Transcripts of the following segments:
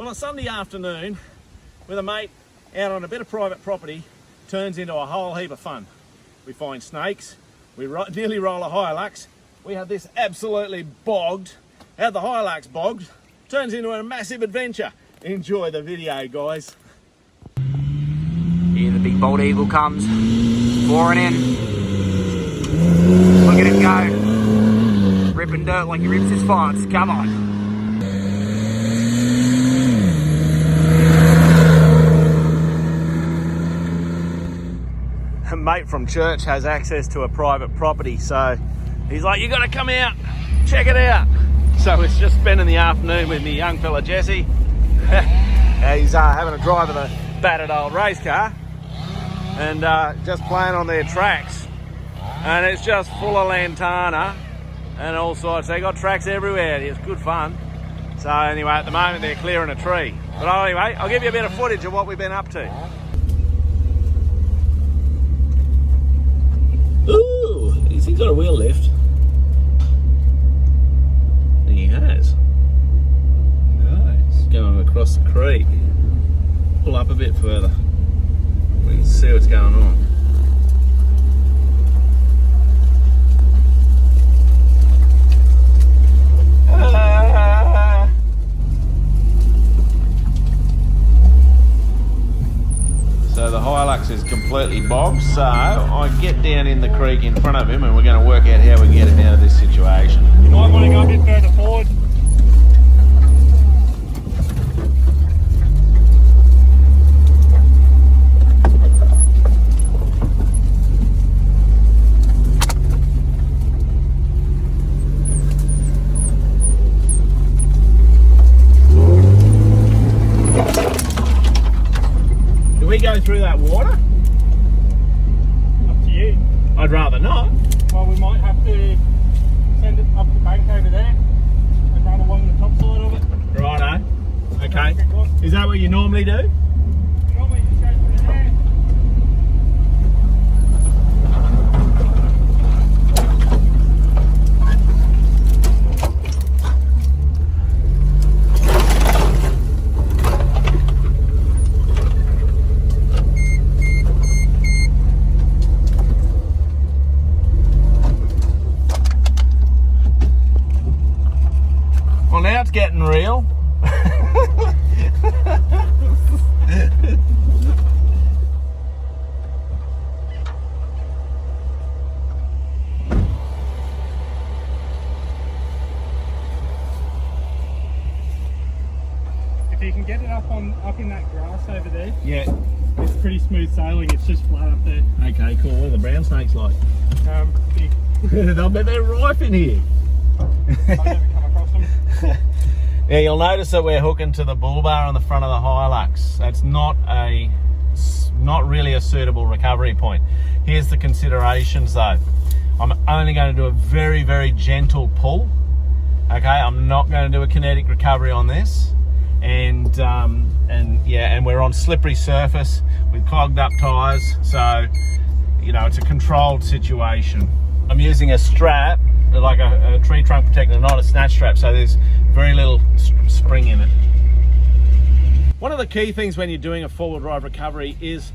Well, a Sunday afternoon with a mate out on a bit of private property turns into a whole heap of fun. We find snakes, we nearly roll a Hilux, we had this absolutely bogged, had the Hilux bogged, turns into a massive adventure. Enjoy the video, guys. Here the big bald eagle comes, pouring in. Look at him go, ripping dirt like he rips his spots, come on. A mate from church has access to a private property, so he's like, you gotta come out, check it out. So it's just spending the afternoon with me young fella Jesse. He's having a drive of the battered old race car and just playing on their tracks, and it's just full of lantana and all sorts. They got tracks everywhere. It's good fun. So anyway, at the moment they're clearing a tree, but anyway, I'll give you a bit of footage of what we've been up to. Ooh, he's got a wheel lift. He has. Nice. Going across the creek. Pull up a bit further. We can see what's going on. So the Hilux is completely bogged, so I get down in the creek in front of him and we're going to work out how we can get him out of this situation. You might want to go a bit further forward. We go through that water? Up to you. I'd rather not. Well, we might have to send it up the bank over there and run along the top side of it. Righto. Okay. Is that what you normally do? Normally just go through there. Well, now it's getting real. If you can get it up in that grass over there, Yeah. it's pretty smooth sailing. It's just flat up there. Okay, cool. What are the brown snakes like? Big. I bet they're rife in here. I've never come across them. Yeah, you'll notice that we're hooking to the bull bar on the front of the Hilux. That's not really a suitable recovery point. Here's the considerations though. I'm only going to do a very, very gentle pull. Okay, I'm not going to do a kinetic recovery on this. And we're on slippery surface with clogged up tires, so you know it's a controlled situation. I'm using a strap, like a tree trunk protector, not a snatch strap, so there's very little spring in it. One of the key things when you're doing a four-wheel drive recovery is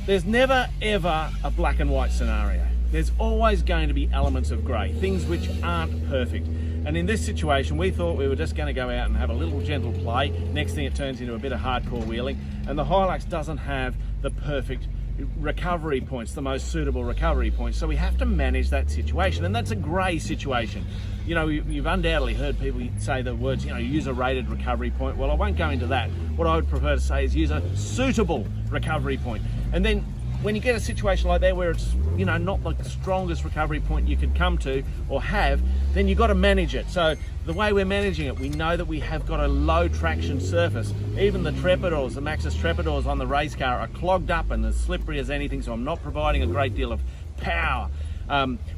there's never ever a black and white scenario. There's always going to be elements of grey, things which aren't perfect. And in this situation, we thought we were just going to go out and have a little gentle play. Next thing, it turns into a bit of hardcore wheeling, and the Hilux doesn't have the perfect recovery points, the most suitable recovery points, so we have to manage that situation, and that's a grey situation. You know, you've undoubtedly heard people say the words, you know, use a rated recovery point. Well, I won't go into that. What I would prefer to say is use a suitable recovery point. And then when you get a situation like that where it's, you know, not the strongest recovery point you could come to or have, then you've got to manage it. So the way we're managing it, we know that we have got a low traction surface. Even the trepidors, the Maxxis trepidors on the race car are clogged up and as slippery as anything, so I'm not providing a great deal of power.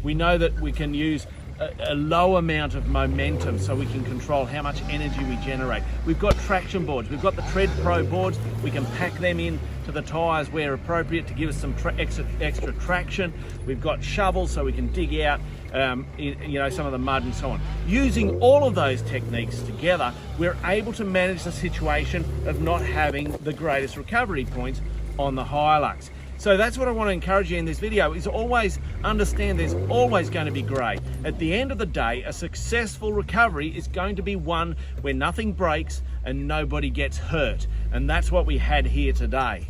We know that we can use a low amount of momentum so we can control how much energy we generate. We've got traction boards, we've got the Tread Pro boards, we can pack them in to the tyres where appropriate to give us some extra traction. We've got shovels so we can dig out some of the mud and so on. Using all of those techniques together, we're able to manage the situation of not having the greatest recovery points on the Hilux. So that's what I want to encourage you in this video, is always understand there's always going to be grey. At the end of the day, a successful recovery is going to be one where nothing breaks and nobody gets hurt. And that's what we had here today.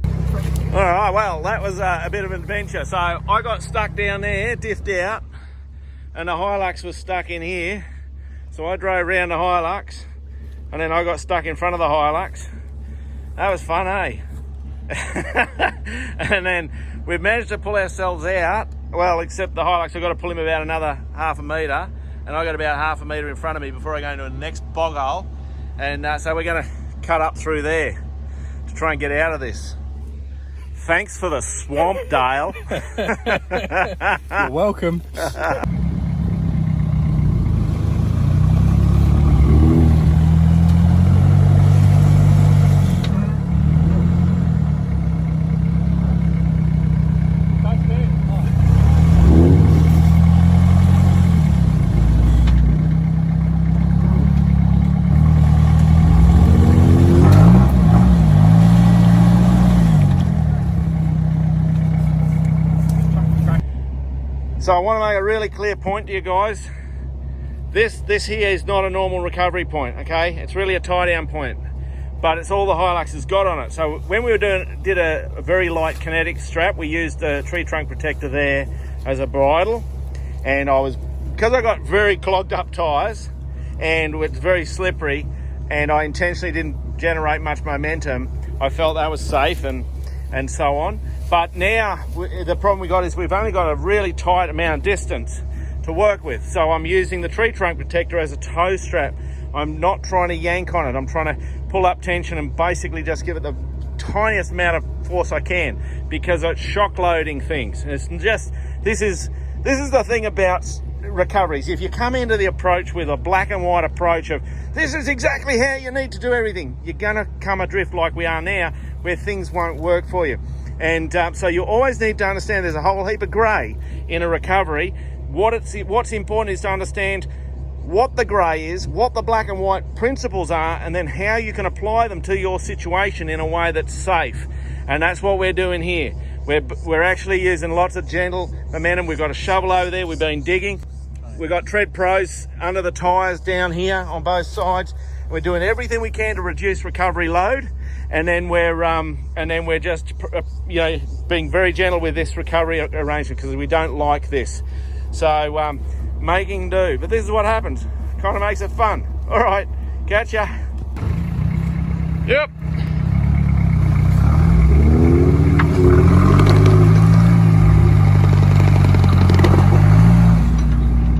All right, well, that was a bit of an adventure. So I got stuck down there, diffed out, and the Hilux was stuck in here. So I drove around the Hilux, and then I got stuck in front of the Hilux. That was fun, eh? And then we've managed to pull ourselves out. Well, except the Hilux, I've got to pull him about another half a metre, and I got about half a metre in front of me before I go into the next bog hole. And so we're going to cut up through there to try and get out of this. Thanks for the swamp, Dale. You're welcome. So I want to make a really clear point to you guys. This here is not a normal recovery point, okay? It's really a tie down point, but it's all the Hilux has got on it. So when we did a very light kinetic strap, we used the tree trunk protector there as a bridle, and because I got very clogged up tires and it's very slippery, and I intentionally didn't generate much momentum, I felt that was safe and so on. But now the problem we got is we've only got a really tight amount of distance to work with. So I'm using the tree trunk protector as a toe strap. I'm not trying to yank on it. I'm trying to pull up tension and basically just give it the tiniest amount of force I can, because it's shock loading things. And it's just, this is the thing about recoveries. If you come into the approach with a black and white approach of this is exactly how you need to do everything, you're gonna come adrift like we are now, where things won't work for you. And so you always need to understand there's a whole heap of grey in a recovery. What's important is to understand what the grey is, what the black and white principles are, and then how you can apply them to your situation in a way that's safe. And that's what we're doing here. We're actually using lots of gentle momentum. We've got a shovel over there, we've been digging. We've got Tread Pros under the tyres down here on both sides. We're doing everything we can to reduce recovery load. And then we're just being very gentle with this recovery arrangement, because we don't like this. So making do, but this is what happens. Kind of makes it fun. All right, catch ya. Yep.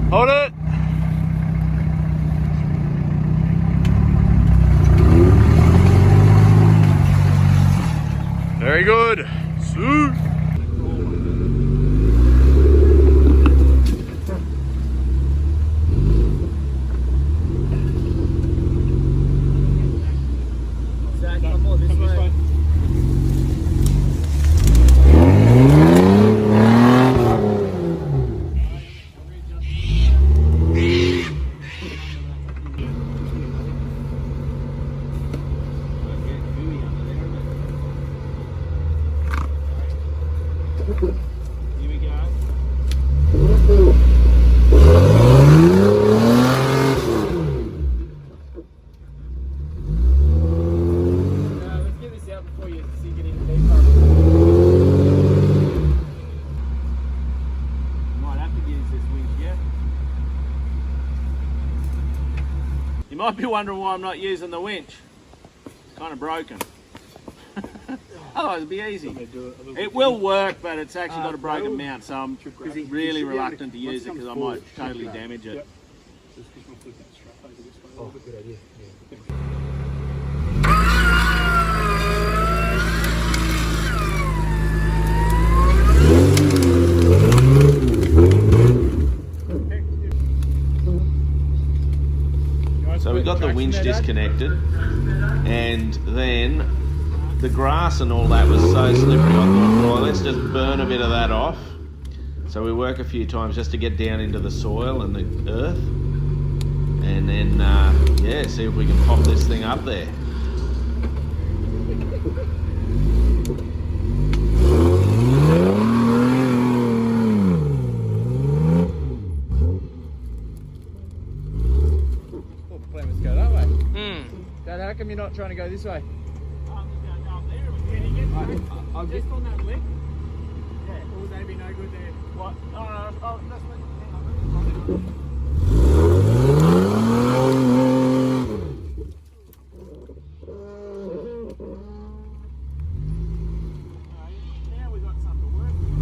Hold it. Very good. Sue. Here we go. Let's get this out before you sink it in deeper. Might have to use this winch, yeah? You might be wondering why I'm not using the winch. It's kind of broken. Otherwise it'd be easy. It will work, but it's actually got a broken mount, so I'm really reluctant to use it because I might totally damage it. Oh, good idea. Yeah. winch disconnected, and then the grass and all that was so slippery. I thought, well, let's just burn a bit of that off. So we work a few times just to get down into the soil and the earth, and then yeah, see if we can pop this thing up there. Let's go that way. Dad, how come you're not trying to go this way? I'll just on that lip. Yeah, or would they be no good there? What? Oh, that's what. Now we got something to work with.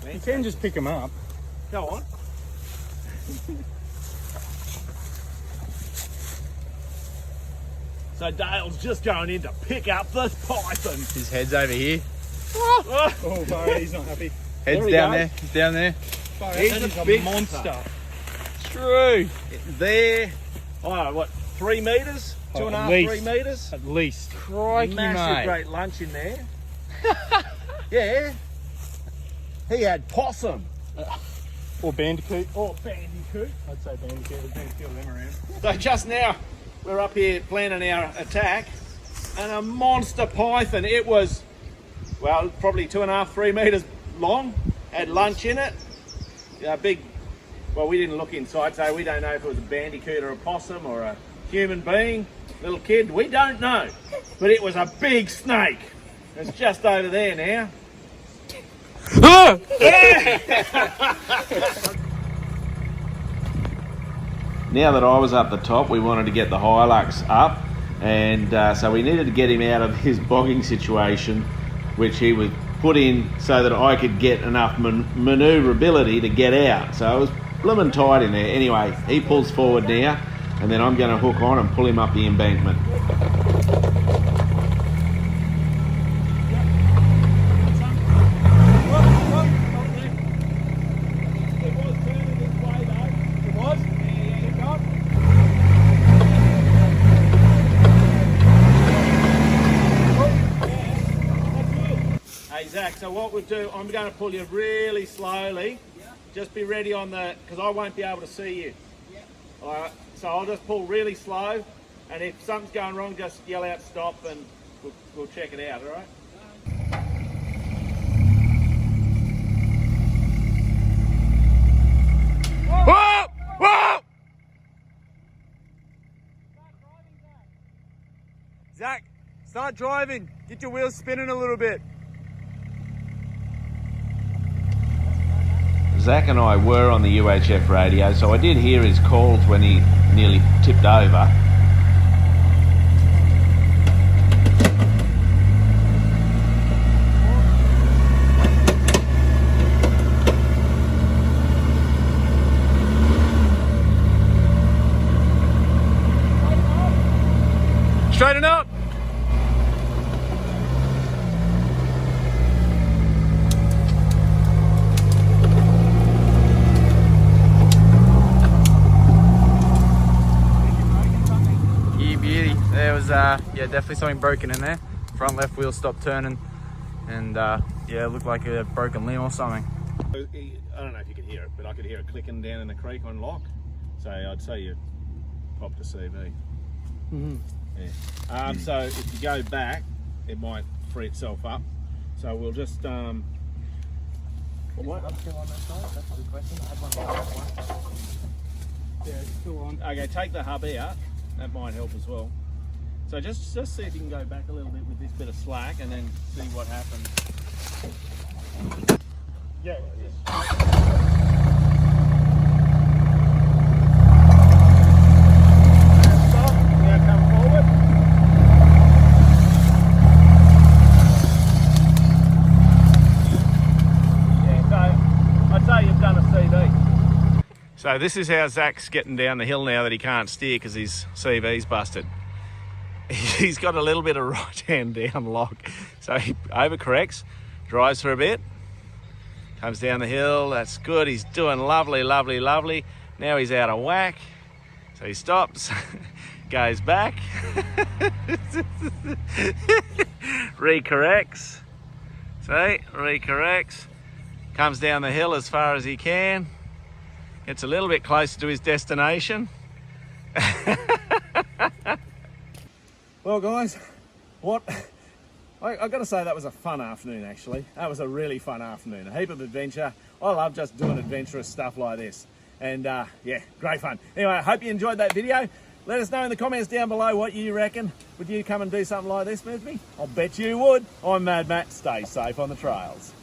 You can just pick them up. Go on. So Dale's just going in to pick up this python. His head's over here. Oh, no, he's not happy. Head's he down goes. there. He's down there. He's a big monster. True. There, oh, what, 3 metres? Two and a half, 3 metres? At least. Crikey, Massive mate. great lunch in there. Yeah. He had possum. Or bandicoot. Or bandicoot. I'd say bandicoot. There's been a few of them around. So just now, we're up here planning our attack, and a monster python. It was, well, probably 2.5, 3 metres long. Had lunch in it. A big, well, we didn't look inside, so we don't know if it was a bandicoot or a possum or a human being, little kid. We don't know, but it was a big snake. It's just over there now. Now that I was up the top, we wanted to get the Hilux up, and so we needed to get him out of his bogging situation, which he was put in so that I could get enough manoeuvrability to get out. So I was blooming tight in there. Anyway, he pulls forward now, and then I'm going to hook on and pull him up the embankment. Zach, so what we'll do, I'm going to pull you really slowly. Just be ready on the, because I won't be able to see you. All right, so I'll just pull really slow, and if something's going wrong, just yell out stop, and we'll check it out, all right? Whoa! Whoa! Zach, start driving. Get your wheels spinning a little bit. Zach and I were on the UHF radio, so I did hear his calls when he nearly tipped over. Straighten up. There was yeah, definitely something broken in there. Front left wheel stopped turning, and yeah, it looked like a broken limb or something. I don't know if you could hear it, but I could hear it clicking down in the creek on lock. So I'd say you popped a CV. Yeah. So if you go back, it might free itself up. So we'll just what? I'm still on that side. That's a good question. I had one like that one. Yeah, it's still on. Okay, take the hub out. That might help as well. So just see if you can go back a little bit with this bit of slack, and then see what happens. Yeah. So this is how Zach's getting down the hill now that he can't steer because his CV's busted. He's got a little bit of right hand down lock. So he overcorrects, drives for a bit, comes down the hill. That's good. He's doing lovely, lovely, lovely. Now he's out of whack. So he stops, goes back, recorrects. See, recorrects. Comes down the hill as far as he can. Gets a little bit closer to his destination. Well, guys, I got to say that was a fun afternoon, actually. That was a really fun afternoon. A heap of adventure. I love just doing adventurous stuff like this. And yeah, great fun. Anyway, I hope you enjoyed that video. Let us know in the comments down below what you reckon. Would you come and do something like this with me? I'll bet you would. I'm Mad Matt. Stay safe on the trails.